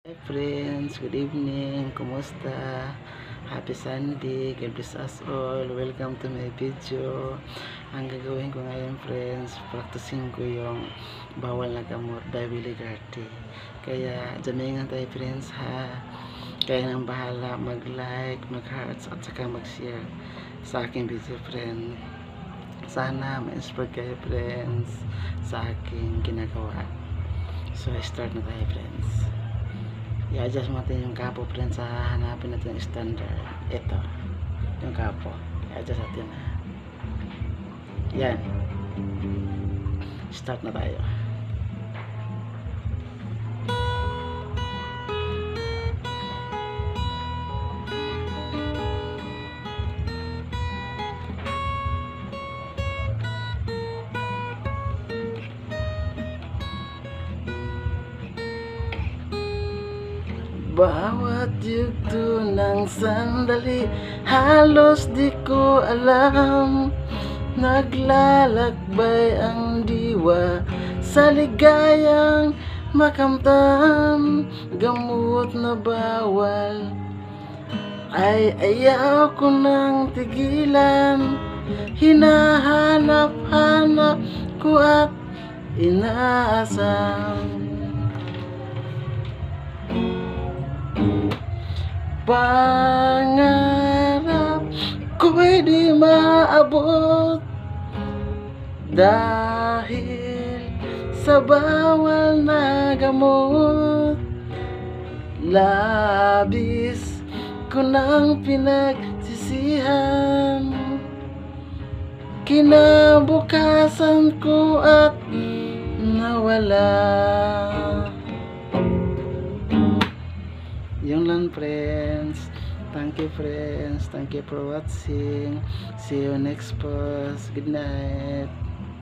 Hi friends, good evening. Kumusta? Happy Sunday. God bless us all. Welcome to my video. Ang gagawin ko ngayon friends, practicing ko yung bawal na gamot by Willie Garty. Kaya jamingan tayo friends ha. Kaya nang bahala mag-like, mag-hearts at saka mag-share sa aking video friend. Sana ma-inspire kayo friends sa aking ginagawa. So start na tayo friends. I-adjust natin yung kapo friends. Hanapin natin yung standard. Ito yung kapo, i-adjust natin. Yan, start na tayo. Bawat yugto ng sandali, halos di ko alam. Naglalakbay ang diwa sa ligayang makamtam. Gamot na bawal ay ayaw ko nang tigilan. Hinahanap-hanap ko at inaasam. Pangarap ko'y di maabot dahil sa bawal na gamot. Labis ko nang pinagsisihan, kinabukasan ko at nawala. Yung lang friends. Thank you friends. Thank you for watching. See you next post. Good night.